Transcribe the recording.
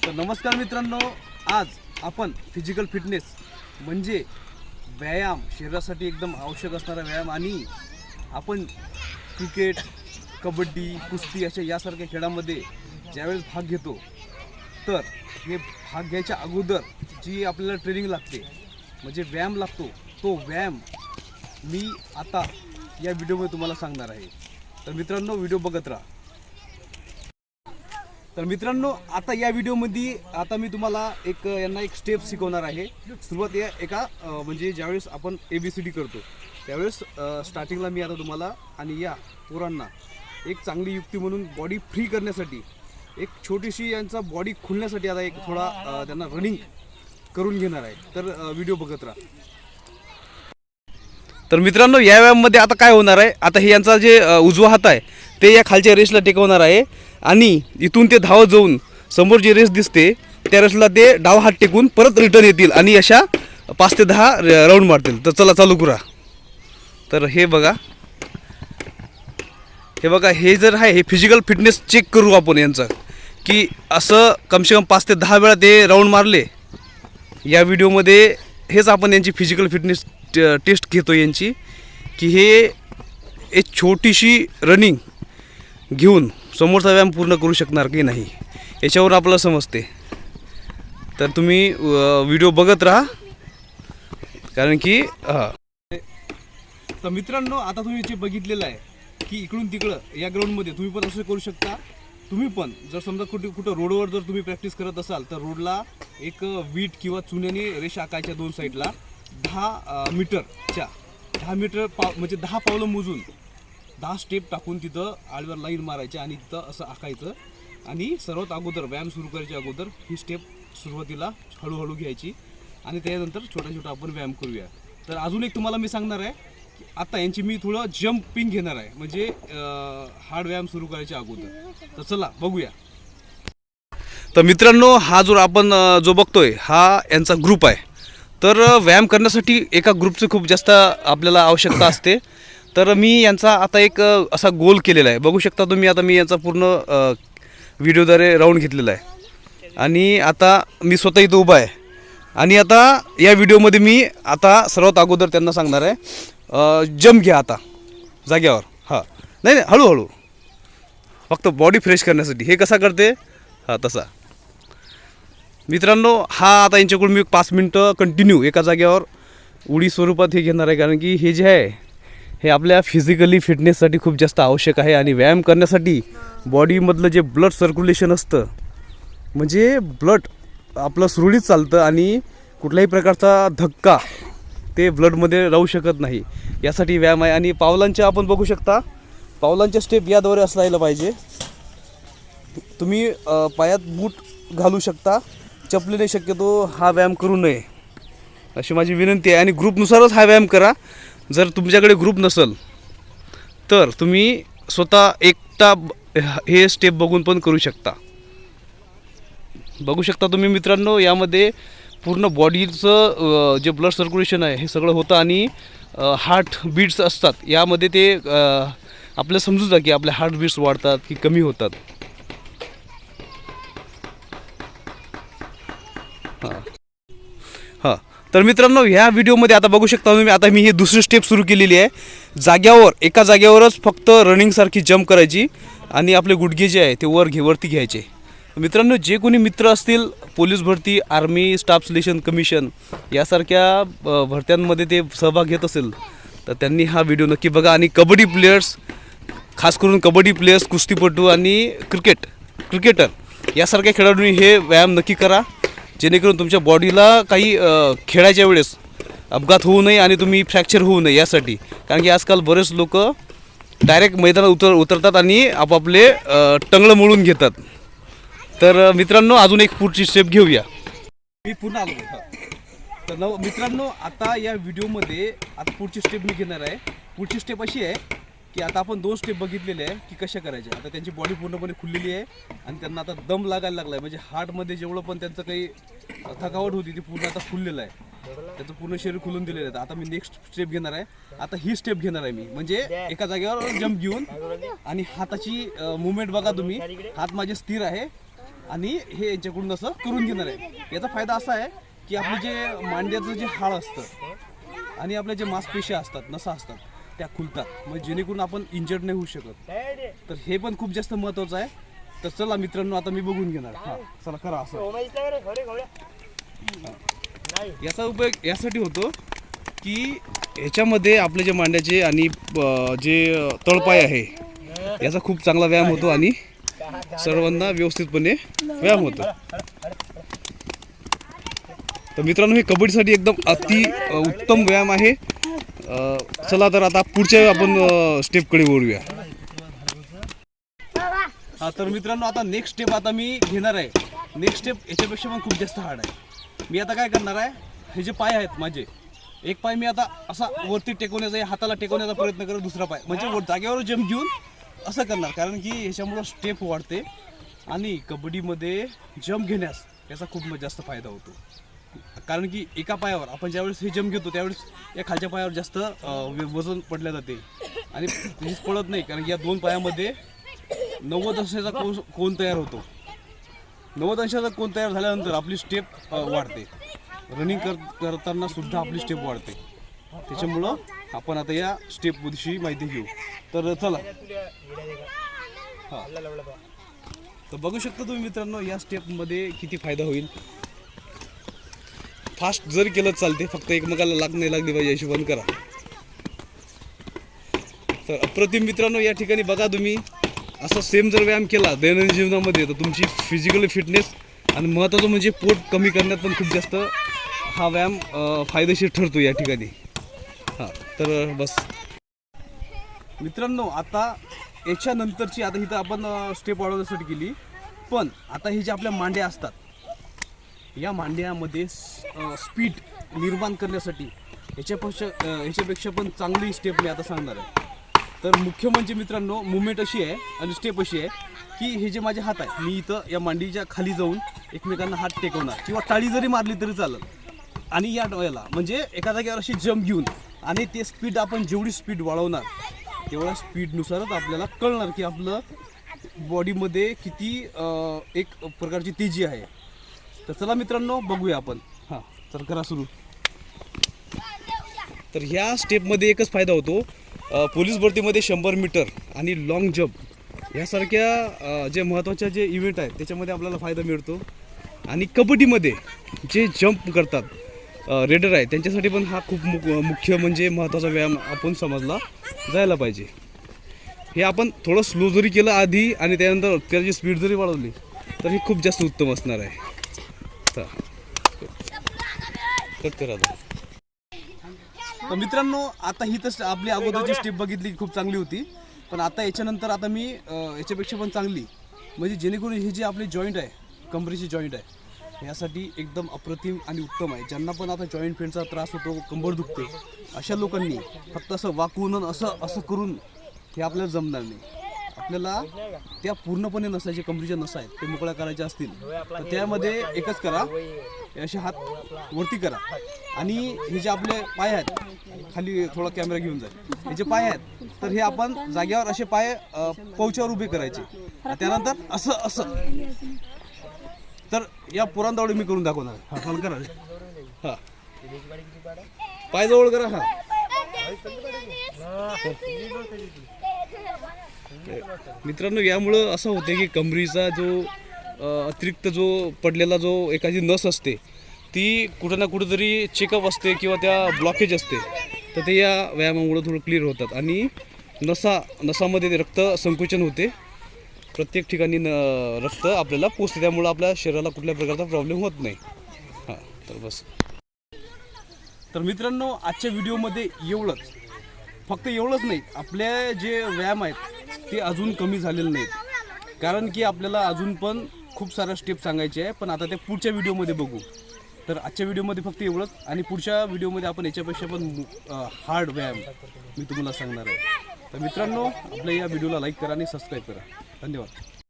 तर नमस्कार मित्रांनो, आज आपण फिजिकल फिटनेस म्हणजे व्यायाम, शरीरासाठी एकदम आवश्यक असणारा व्यायाम आणि आपण क्रिकेट, कबड्डी, कुस्ती अशा यासारख्या खेळामध्ये ज्यावेळेस भाग घेतो तर हे भाग घ्यायच्या अगोदर जी आपल्याला ट्रेनिंग लागते म्हणजे व्यायाम लागतो, तो व्यायाम मी आता या व्हिडिओमध्ये तुम्हाला सांगणार आहे. तर मित्रांनो, व्हिडिओ बघत राहा. तर मित्रांनो, आता या व्हिडिओमध्ये आता मी तुम्हाला यांना एक स्टेप शिकवणार आहे. सुरुवात या एका म्हणजे ज्यावेळेस आपण ABCD करतो त्यावेळेस स्टार्टिंगला मी आता तुम्हाला आणि या पोरांना एक चांगली युक्ती म्हणून बॉडी फ्री करण्यासाठी, एक छोटीशी यांचा बॉडी खुलण्यासाठी आता एक थोडा त्यांना रनिंग करून घेणार आहे. तर व्हिडिओ बघत राहा. तर मित्रांनो, या व्यायामामध्ये आता काय होणार आहे, आता हे यांचा जे उजवा हात आहे ते या खालच्या रेसला टेकवणार आहे आणि इथून ते धावत जाऊन समोर जी रेस दिसते त्या रेसला ते डावा हात टेकून परत रिटर्न येतील आणि अशा 5 ते 10 राऊंड मारतील. तर चला चालू करा. तर हे बघा, हे जर आहे, हे फिजिकल फिटनेस चेक करू आपण यांचं, की असं कमसे कम 5 ते 10 वेळा ते राऊंड मारले. या व्हिडिओमध्ये हेच आपण यांची फिजिकल फिटनेस टेस्ट घेतो यांची, की हे एक छोटीशी रनिंग घेऊन समोरचा व्यायाम पूर्ण करू शकणार की नाही याच्यावर आपल्याला समजते. तर तुम्ही व्हिडिओ बघत राहा, कारण की तर मित्रांनो, आता तुम्ही जे बघितलेलं आहे की इकडून तिकडं या ग्राउंडमध्ये तुम्ही पण असं करू शकता. तुम्ही पण जर समजा कुठं रोडवर जर तुम्ही प्रॅक्टिस करत असाल तर रोडला एक वीट किंवा चुन्याने रेषा आकायच्या 2 साईडला 10 मीटरच्या 10 मीटर म्हणजे 10 पावलं मोजून 10 स्टेप टाकून तिथं आडव्यावर लाईन मारायच्या आणि तिथं असं आखायचं. आणि सर्वात अगोदर व्यायाम सुरू करायच्या अगोदर ही स्टेप सुरुवातीला हळूहळू घ्यायची आणि त्यानंतर छोटा आपण व्यायाम करूया. तर अजून एक तुम्हाला मी सांगणार आहे की आता यांची मी थोडं जम्पिंग घेणार आहे म्हणजे हार्ड व्यायाम सुरू करायच्या अगोदर. तर चला बघूया. तर मित्रांनो, हा जो आपण जो बघतोय हा यांचा ग्रुप आहे. तर व्यायाम करण्यासाठी एका ग्रुपची खूप जास्त आपल्याला आवश्यकता असते. तर मी यांचा आता एक असा गोल केलेला आहे, बघू शकता तुम्ही. आता मी यांचा पूर्ण व्हिडिओद्वारे राऊंड घेतलेला आहे आणि आता मी स्वतः इथं उभा आहे. आणि आता या व्हिडिओमध्ये मी आता सर्वात अगोदर त्यांना सांगणार आहे, जंप घ्या आता जाग्यावर. हां, नाही हळूहळू, फक्त बॉडी फ्रेश करण्यासाठी. हे कसा करते, हां तसा. मित्रांनो, हा आता यांच्याकडून मी 5 मिनटं कंटिन्यू एका जागेवर उडी स्वरूपात हे घेणार आहे, कारण की हे जे आहे हे आपल्या फिजिकली फिटनेससाठी खूप जास्त आवश्यक आहे. आणि व्यायाम करण्यासाठी बॉडीमधलं जे ब्लड सर्क्युलेशन असतं, म्हणजे ब्लड आपलं सुरळीत चालतं आणि कुठल्याही प्रकारचा धक्का ते ब्लडमध्ये राहू शकत नाही, यासाठी व्यायाम आहे. आणि पावलांच्या आपण बघू शकता, पावलांच्या स्टेप याद्वारे असायला पाहिजे. तुम्ही पायात बूट घालू शकता, चपलीने शक्यतो हा व्यायाम करू नये अशी माझी विनंती आहे. आणि ग्रुपनुसारच हा व्यायाम करा. जर तुमच्याकडे ग्रुप नसेल तर तुम्ही स्वतः एकटा हे स्टेप बघून पण करू शकता. बघू शकता तुम्ही मित्रांनो, यामध्ये पूर्ण बॉडीचं जे ब्लड सर्क्युलेशन आहे हे सगळं होतं आणि हार्ट बीट्स असतात. यामध्ये ते आपल्याला समजू जा की आपल्या हार्ट बीट्स वाढतात की कमी होतात. हां, तर मित्रांनो, ह्या व्हिडिओमध्ये आता बघू शकता तुम्ही, आता मी ही दुसरी स्टेप सुरू केलेली आहे. जाग्यावर एका जाग्यावरच फक्त रनिंगसारखी जंप करायची आणि आपले गुडघे जे आहे ते वरती घ्यायचे. मित्रांनो, जे कोणी मित्र असतील पोलीस भरती, आर्मी स्टाफ सिलेक्शन कमिशन यासारख्या भरत्यांमध्ये ते सहभाग घेत असेल तर त्यांनी हा व्हिडिओ नक्की बघा. आणि कबड्डी प्लेयर्स, खास करून कबड्डी प्लेयर्स, कुस्तीपटू आणि क्रिकेटर यासारख्या खेळाडूंनी हे व्यायाम नक्की करा, जेणेकरून तुमच्या बॉडीला काही खेळायच्या वेळेस अपघात होऊ नये आणि तुम्ही फ्रॅक्चर होऊ नये यासाठी. कारण की आजकाल बरेच लोक डायरेक्ट मैदानात उतरतात आणि आपापले टंगळं मोडून घेतात. तर मित्रांनो, अजून एक पुढची स्टेप घेऊया. मी पुन्हा आलो. तर मित्रांनो, आता या व्हिडिओमध्ये आता पुढची स्टेप मी घेणार आहे. पुढची स्टेप अशी आहे की आता आपण 2 स्टेप बघितलेले आहे की कशा करायच्या. आता त्यांची बॉडी पूर्णपणे खुललेली आहे आणि त्यांना आता दम लागायला लागला आहे, म्हणजे हार्टमध्ये जेवढं पण त्यांचं काही थकावट होती ती पूर्ण आता खुललेलं आहे. त्याचं पूर्ण शरीर खुलून दिलेलं आहे. आता मी नेक्स्ट स्टेप घेणार आहे. आता ही स्टेप घेणार आहे मी, म्हणजे एका जागेवर जंप घेऊन आणि हाताची मुवमेंट बघा तुम्ही. हात माझे स्थिर आहे आणि हे यांच्याकडून असं करून घेणार आहे। याचा फायदा असा आहे की आपलं जे मांड्याचं जे हाड असतं आणि आपल्या जे मांसपेशी असतात, नसा असतात, त्या खुलतात, मग जेणेकरून आपण इंजर्ड नाही होऊ शकत। तर हे पण खूप जास्त महत्त्वाचं आहे। तर चला मित्रांनो, आता मी बघून घेणार। हां, चला करा असं। याचा उपयोग यासाठी होतो की याच्यामध्ये आपले जे मांड्याचे आणि जे तळपाय आहे याचा खूप चांगला व्यायाम होतो आणि सर्वांना व्यवस्थितपणे व्यायाम होतो। तर मित्रांनो, हे कबड्डीसाठी एकदम अति उत्तम व्यायाम आहे। चला तर आता पुढच्या आपण स्टेपकडे वळूया। हा, तर मित्रांनो, आता नेक्स्ट स्टेप आता मी घेणार आहे। नेक्स्ट स्टेप याच्यापेक्षा पण खूप जास्त हार्ड आहे। मी आता काय करणार आहे, हे जे पाय आहेत माझे, एक पाय मी आता असा वरती टेकवण्याचा, हाताला टेकवण्याचा प्रयत्न करत, दुसरा पाय म्हणजे जागेवर जंप घेऊन असं करणार, कारण की ह्याच्यामुळं स्टेप वाढते आणि कबड्डीमध्ये जंप घेण्यास याचा खूप जास्त फायदा होतो। कारण की एका पायावर आपण ज्यावेळेस हे जंप घेतो त्यावेळेस या खालच्या पायावर जास्त वजन पडले जाते आणि तेच पडत नाही, कारण की या दोन पायामध्ये 90 अंशाचा कोन तयार होतो। 90 अंशाचा कोन तयार झाल्यानंतर आपली स्टेप वाढते, रनिंग करताना सुद्धा आपली स्टेप वाढते। त्याच्यामुळं आपण आता या स्टेपविषयी माहिती घेऊ। तर चला। हां, तर बघू शकता तुम्ही मित्रांनो, या स्टेपमध्ये किती फायदा होईल। फास्ट जर केलं चालते, फक्त एकमेकाला लाग नाही लागली पाहिजे अशी बंद करा। तर अप्रतिम मित्रांनो, या ठिकाणी बघा तुम्ही, असं सेम जर व्यायाम केला दैनंदिन जीवनामध्ये तर तुमची फिजिकल फिटनेस आणि महत्त्वाचं म्हणजे पोट कमी करण्यात पण खूप जास्त हा व्यायाम फायदेशीर ठरतो या ठिकाणी। हां, तर बस मित्रांनो, आता याच्यानंतरची आता इथं आपण स्टेप वाढवण्यासाठी केली, पण आता हे जे आपल्या मांड्या असतात, या मांड्यामध्ये स्पीड निर्माण करण्यासाठी याच्यापेक्षा पण चांगली स्टेप मी आता सांगणार आहे। तर मुख्य म्हणजे मित्रांनो, मुवमेंट अशी आहे आणि स्टेप अशी आहे की हे जे माझे हात आहे, मी इथं या मांडीच्या खाली जाऊन एकमेकांना हात टेकवणार किंवा टाळी जरी मारली तरी चालेल, आणि या डोळ्याला म्हणजे एका जागेवर अशी जंप घेऊन, आणि ते स्पीड आपण जेवढी स्पीड वाढवणार तेवढ्या स्पीडनुसारच आपल्याला कळणार की आपलं बॉडीमध्ये किती एक प्रकारची तेजी आहे। तर चला मित्रांनो, बघूया आपण। हां, तर करा सुरू। तर ह्या स्टेपमध्ये एकच फायदा होतो, पोलीस भरतीमध्ये 100 मीटर आणि लॉंग जंप यासारख्या जे महत्त्वाच्या जे इव्हेंट आहेत त्याच्यामध्ये आपल्याला फायदा मिळतो। आणि कबड्डीमध्ये जे जंप करतात रेडर आहे त्यांच्यासाठी पण हा खूप मुख्य म्हणजे महत्त्वाचा व्यायाम आपण समजला जायला पाहिजे। हे आपण थोडं स्लो जरी केलं आधी आणि त्यानंतर त्याची स्पीड जरी वाढवली तर हे खूप जास्त उत्तम असणार आहे। तर मित्रांनो, आता ही तर आपली अगोदरची स्टेप बघितली खूप चांगली होती, पण आता याच्यानंतर आता मी याच्यापेक्षा पण चांगली, म्हणजे जेणेकरून हे जे आपले जॉईंट आहे, कमरेचे जॉईंट आहे, यासाठी एकदम अप्रतिम आणि उत्तम आहे। ज्यांना पण आता जॉईंट पेनचा त्रास होतो, कंबर दुखते, अशा लोकांनी फक्त असं वाकवून असं करून हे आपल्याला जमणार नाही। आपल्याला त्या पूर्णपणे नसायचे कमरेच्या नसा आहेत ते मोकळ्या करायच्या असतील तर त्यामध्ये एकच करा, असे हात वरती करा आणि हे जे आपले पाय आहेत, खाली थोडा कॅमेरा घेऊन जाईल, हे जे पाय आहेत तर हे आपण जागेवर असे पाय पौच्यावर उभे करायचे, त्यानंतर असं तर या पुरांदावडी मी करून दाखवणार। हा, फोन करा। हां, पाय जवळ करा। हां, मित्रांनो, यामुळं असं होते की कमरीचा जो अतिरिक्त जो पडलेला जो एखादी नस असते ती कुठं ना कुठं तरी चेकअप असते किंवा त्या ब्लॉकेज असते, तर ते या व्यायामामुळे थोडं क्लिअर होतात आणि नसामध्ये ते रक्त संकुचन होते, प्रत्येक ठिकाणी रक्त आपल्याला पोचते, त्यामुळं आपल्या शरीराला कुठल्या प्रकारचा प्रॉब्लेम होत नाही। हां, तर बस। तर मित्रांनो, आजच्या व्हिडिओमध्ये एवढंच, फक्त एवढंच नाही, आपले जे व्यायाम आहेत ते अजून कमी झालेले नाहीत, कारण की आपल्याला अजून पण खूप साऱ्या स्टेप सांगायचे आहे, पण आता ते पुढच्या व्हिडिओमध्ये बघू। तर आजच्या व्हिडिओमध्ये फक्त एवढंच, आणि पुढच्या व्हिडिओमध्ये आपण याच्यापेक्षा पण हार्ड व्यायाम मी तुम्हाला सांगणार आहे। तर मित्रांनो, आपल्या या व्हिडिओला लाईक करा आणि सबस्क्राईब करा। धन्यवाद।